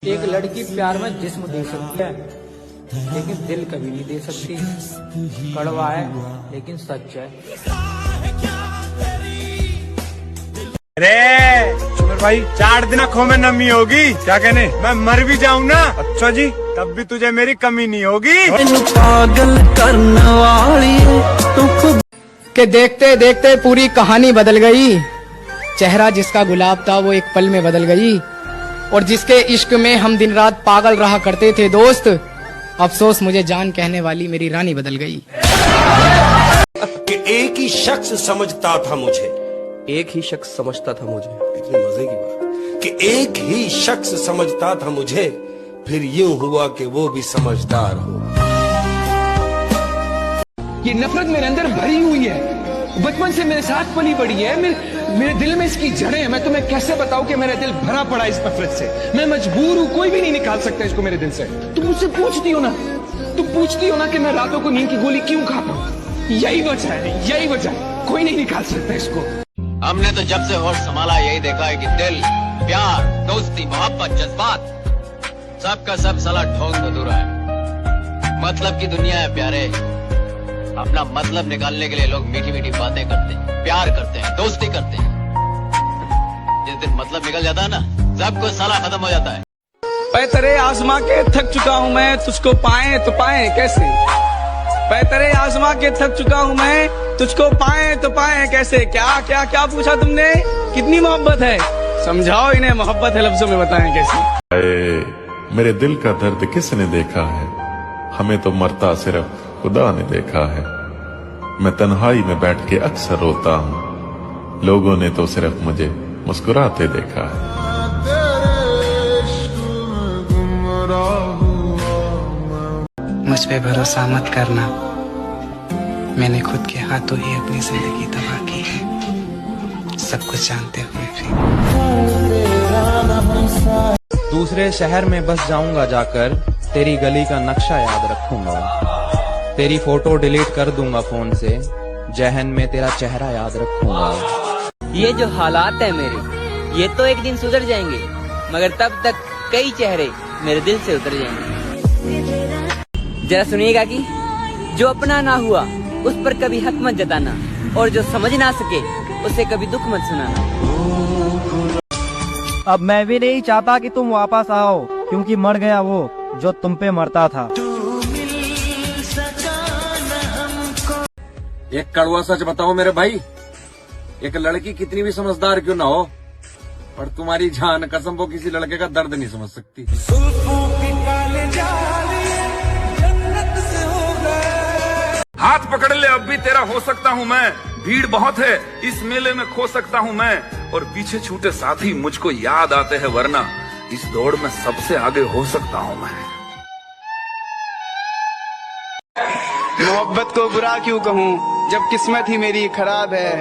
एक लड़की प्यार में जिस्म दे सकती है लेकिन दिल कभी नहीं दे सकती। कड़वा है लेकिन सच है। अरे सुमर भाई 4 दिन आँखों में नमी होगी, क्या कहने मैं मर भी जाऊं ना, अच्छा जी तब भी तुझे मेरी कमी नहीं होगी। पागल करने वाली कि देखते देखते पूरी कहानी बदल गई। चेहरा जिसका गुलाब था वो एक पल में बदल गई। और जिसके इश्क में हम दिन रात पागल रहा करते थे दोस्त, अफसोस मुझे जान कहने वाली मेरी रानी बदल गई। कि एक ही शख्स समझता था मुझे, एक ही शख्स समझता था मुझे। कितनी मजे की बात कि एक ही शख्स समझता था मुझे, फिर यूं हुआ कि वो भी समझदार हो। ये नफरत मेरे अंदर भरी हुई है, बचपन से मेरे साथ पली बड़ी है। मेरे दिल में इसकी जड़ें हैं। मैं तुम्हें कैसे बताऊं कि मेरा दिल भरा पड़ा इस नफरत से। मैं मजबूर हूं, कोई भी नहीं निकाल सकता इसको मेरे दिल से। तुम मुझसे पूछती हो ना कि मैं रातों को नींद की गोली क्यों खाता हूं। यही वजह है, यही वजह है। कोई नहीं निकाल सकता इसको। हमने तो जब से होश संभाला यही देखा है कि दिल, प्यार, दोस्ती, मोहब्बत, जज्बात सबका सब साला ढोंग अधूरा है। मतलब की दुनिया है प्यारे। अपना मतलब निकालने के लिए लोग मीठी मीठी बातें करते हैं, प्यार करते हैं, दोस्ती करते हैं। जिस दिन मतलब निकल जाता है ना, सब कुछ साला खत्म हो जाता है। पैतरे आजमा के थक चुका हूँ मैं, तुझको पाए तो पाए कैसे। पैतरे आजमा के थक चुका हूँ मैं, तुझको पाए तो पाए कैसे। क्या क्या क्या पूछा तुमने, कितनी मोहब्बत है, समझाओ इन्हें मोहब्बत है लफ्जों में बताएं कैसे। मेरे दिल का दर्द किसने देखा है, हमें तो मरता सिर्फ खुदा ने देखा है। मैं तन्हाई में बैठ के अक्सर रोता हूँ, लोगों ने तो सिर्फ मुझे मुस्कुराते देखा है। मुझ पे भरोसा मत करना, मैंने खुद के हाथों ही अपनी जिंदगी तबाह की है, सब कुछ जानते हुए भी। दूसरे शहर में बस जाऊंगा जाकर, तेरी गली का नक्शा याद रखूंगा। तेरी फोटो डिलीट कर दूंगा फोन से, जहन में तेरा चेहरा याद रखूंगा। ये जो हालात है मेरे, ये तो एक दिन सुधर जाएंगे, मगर तब तक कई चेहरे मेरे दिल से उतर जाएंगे। जरा सुनिएगा कि जो अपना ना हुआ उस पर कभी हक मत जताना, और जो समझ ना सके उसे कभी दुख मत सुनाना। अब मैं भी नहीं चाहता कि तुम वापस आओ, क्योंकि मर गया वो जो तुम पे मरता था। एक कड़वा सच बताओ मेरे भाई, एक लड़की कितनी भी समझदार क्यों ना हो, पर तुम्हारी जान कसम वो किसी लड़के का दर्द नहीं समझ सकती। हाथ पकड़ ले अब भी तेरा हो सकता हूँ मैं, भीड़ बहुत है इस मेले में खो सकता हूँ मैं, और पीछे छूटे साथी मुझको याद आते हैं, वरना इस दौड़ में सबसे आगे हो सकता हूँ मैं। मोहब्बत को बुरा क्यों कहूँ, जब किस्मत ही मेरी खराब है।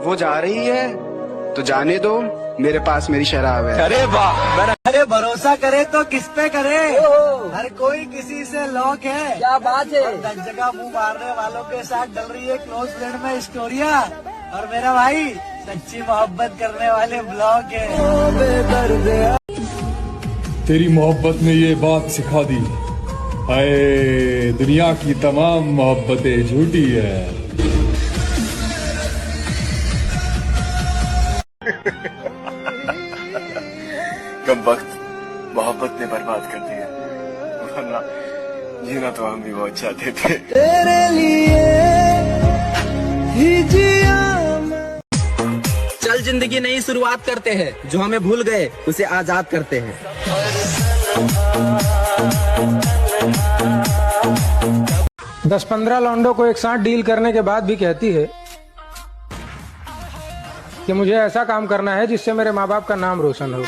वो जा रही है तो जाने दो, मेरे पास मेरी शराब है। अरे वाह, अरे भरोसा करे तो किस पे करे, हर कोई किसी से लॉक है। क्या बात है। 10 जगह मुंह मारने वालों के साथ डल रही है क्लोज फ्रेंड में स्टोरिया, और मेरा भाई सच्ची मोहब्बत करने वाले ब्लॉग है। तेरी मोहब्बत ने ये बात सिखा दी, हाय दुनिया की तमाम मोहब्बतें झूठी है। कब वक्त मोहब्बत ने बर्बाद कर दिया, वरना जीना तो हम भी बहुत चाहते थे। तेरे लिए ही जिया। चल जिंदगी नई शुरुआत करते हैं, जो हमें भूल गए उसे आजाद करते हैं। 10-15 लौंडों को एक साथ डील करने के बाद भी कहती है कि मुझे ऐसा काम करना है जिससे मेरे माँ बाप का नाम रोशन हो।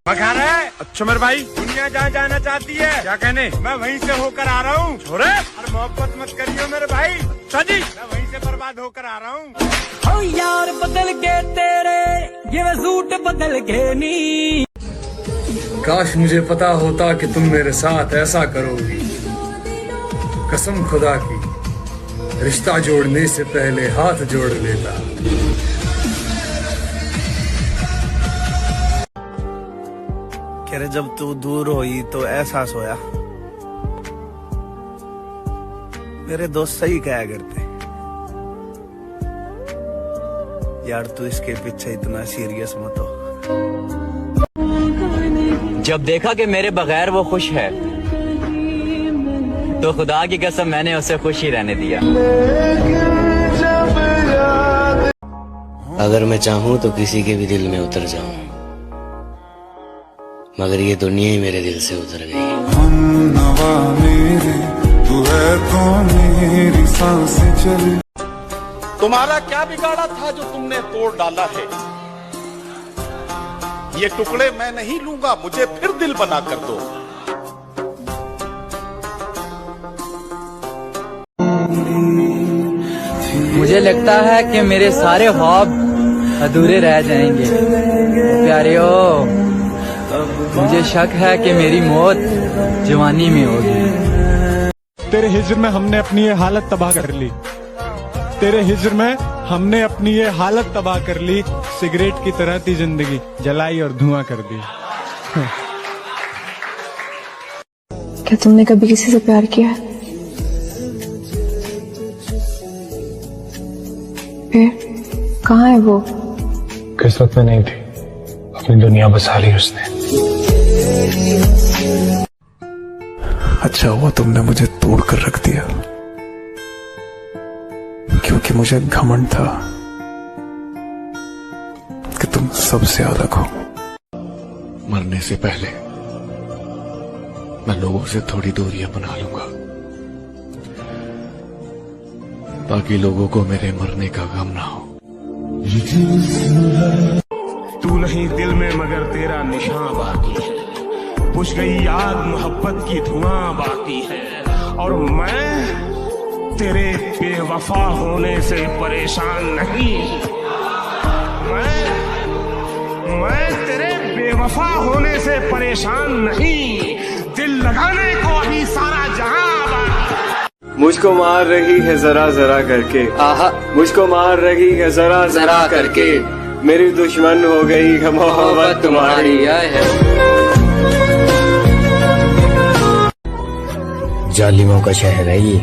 बखान है अच्छा मेरे भाई, दुनिया जहाँ जाना चाहती है, क्या कहने मैं वहीं से होकर आ रहा हूँ। छोरे अरे मोहब्बत मत करियो मेरे भाई, सजी मैं वहीं से बर्बाद होकर आ रहा हूँ। यार बदल के तेरे ये सूट बदल के नी। काश मुझे पता होता कि तुम मेरे साथ ऐसा करोगी, कसम खुदा की रिश्ता जोड़ने से पहले हाथ जोड़ लेता। करे जब तू दूर होई तो एहसास होया मेरे दोस्त सही कहा करते यार तू इसके पीछे इतना सीरियस मत हो। जब देखा कि मेरे बगैर वो खुश है तो खुदा की कसम मैंने उसे खुश ही रहने दिया। अगर मैं चाहूं तो किसी के भी दिल में उतर जाऊं, मगर ये दुनिया ही मेरे दिल से उतर गई। तू है तो मेरी सांसें चली। तुम्हारा क्या बिगाड़ा था जो तुमने तोड़ डाला है? ये टुकड़े मैं नहीं लूंगा, मुझे फिर दिल बना कर दो। मुझे लगता है कि मेरे सारे ख्वाब अधूरे रह जाएंगे। प्यारियो, मुझे शक है कि मेरी मौत जवानी में होगी। तेरे हिज्र में हमने अपनी ये हालत तबाह कर ली। तेरे हिज्र में हमने अपनी ये हालत तबाह कर ली। सिगरेट की तरह थी जिंदगी, जलाई और धुआं कर दी। क्या तुमने कभी किसी से प्यार किया है? फिर कहाँ है वो? किस्मत में नहीं थी, अपनी दुनिया बसा ली उसने। अच्छा हुआ तुमने मुझे तोड़ कर रख दिया, क्योंकि मुझे घमंड था कि तुम सबसे अलग हो। मरने से पहले मैं लोगों से थोड़ी दूरियां बना लूंगा, ताकि लोगों को मेरे मरने का गम ना हो। तू नहीं दिल में मगर तेरा निशान बाकी है। बुझ गई याद मोहब्बत की धुआं बाकी है। और मैं तेरे बेवफा होने से परेशान नहीं। मैं तेरे बेवफा होने से परेशान नहीं। दिल लगाने को अभी सारा जहां बाकी। मुझको मार रही है जरा जरा करके, आहा मुझको मार रही है जरा जरा करके। मेरी दुश्मन हो गई है मोहब्बत तुम्हारी। जालिमों का शहर है ये,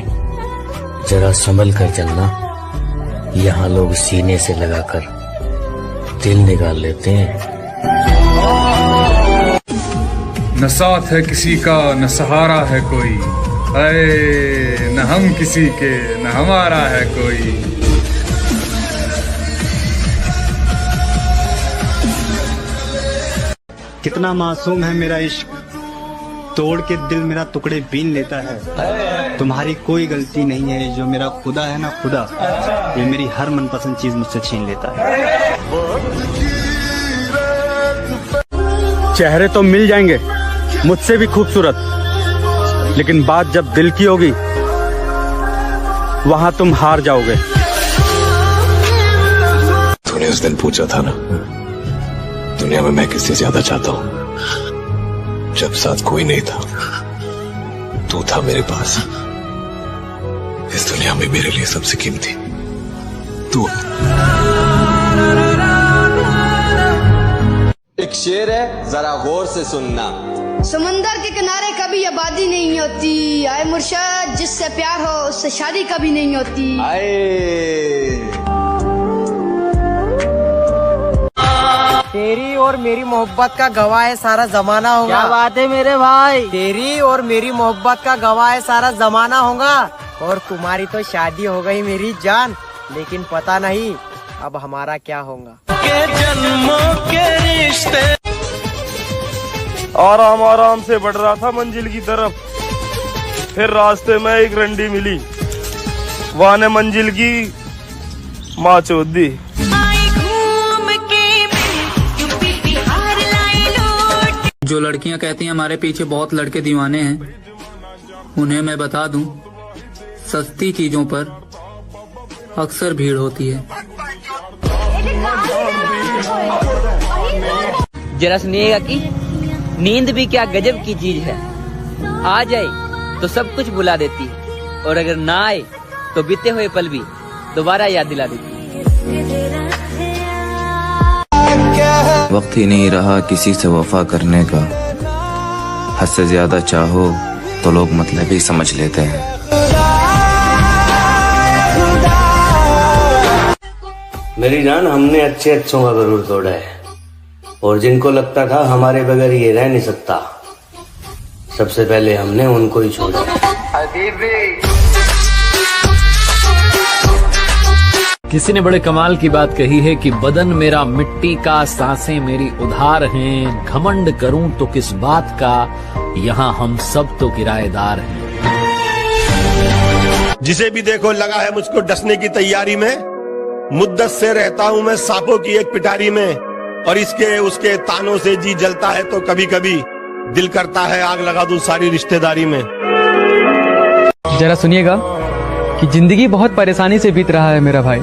जरा संभल कर चलना। यहाँ लोग सीने से लगाकर दिल निकाल लेते हैं। न साथ है किसी का न सहारा है कोई, अरे न हम किसी के न हमारा है कोई। कितना मासूम है मेरा इश्क, तोड़ के दिल मेरा टुकड़े बीन लेता है। तुम्हारी कोई गलती नहीं है, जो मेरा खुदा है ना खुदा, ये मेरी हर मनपसंद चीज मुझसे छीन लेता है। चेहरे तो मिल जाएंगे मुझसे भी खूबसूरत, लेकिन बात जब दिल की होगी वहां तुम हार जाओगे। तूने उस दिन पूछा था ना दुनिया में मैं किससे ज्यादा चाहता हूँ, जब साथ कोई नहीं था तू था मेरे पास। इस दुनिया में मेरे लिए सबसे कीमती तू। एक शेर है, जरा गौर से सुनना। समंदर के किनारे कभी आबादी नहीं होती, आए मुर्शद जिससे प्यार हो उससे शादी कभी नहीं होती। तेरी और मेरी मोहब्बत का गवाह है सारा जमाना होगा। क्या बात है मेरे भाई, तेरी और मेरी मोहब्बत का गवाह है सारा जमाना होगा। और तुम्हारी तो शादी हो गई मेरी जान, लेकिन पता नहीं अब हमारा क्या होगा। के जन्मों के रिश्ते। आराम आराम से बढ़ रहा था मंजिल की तरफ, फिर रास्ते में एक रंडी मिली, वहां ने मंजिल की माँ चोद दी। जो लड़कियां कहती हैं हमारे पीछे बहुत लड़के दीवाने हैं, उन्हें मैं बता दूं सस्ती चीजों पर अक्सर भीड़ होती है। जरा सुनिएगा कि नींद भी क्या गजब की चीज है, आ जाए तो सब कुछ भुला देती है, और अगर ना आए तो बीते हुए पल भी दोबारा याद दिला देती है। वक्त ही नहीं रहा किसी से वफा करने का, हद से ज्यादा चाहो तो लोग मतलब ही समझ लेते हैं। मेरी जान, हमने अच्छे अच्छों का गरूर तोड़ा है, और जिनको लगता था हमारे बगैर ये रह नहीं सकता, सबसे पहले हमने उनको ही छोड़ा। किसी ने बड़े कमाल की बात कही है कि बदन मेरा मिट्टी का, सांसें मेरी उधार हैं, घमंड करूं तो किस बात का, यहाँ हम सब तो किराएदार हैं। जिसे भी देखो लगा है मुझको डसने की तैयारी में, मुद्दत से रहता हूँ मैं सांपों की एक पिटारी में, और इसके उसके तानों से जी जलता है तो कभी कभी दिल करता है आग लगा दूं सारी रिश्तेदारी में। जरा सुनिएगा कि जिंदगी बहुत परेशानी से बीत रहा है मेरा भाई,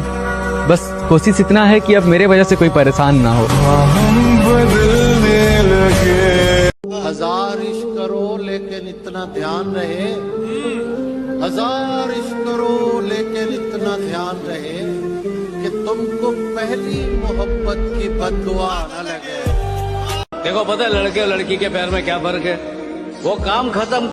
बस कोशिश इतना है कि अब मेरे वजह से कोई परेशान ना हो। हजार इश्क करो लेकिन इतना ध्यान रहे, हजार इश्क करो लेकिन इतना ध्यान रहे कि तुमको पहली मोहब्बत की बद्दुआ न लगे। देखो, पता है लड़के और लड़की के प्यार में क्या फर्क है? वो काम खत्म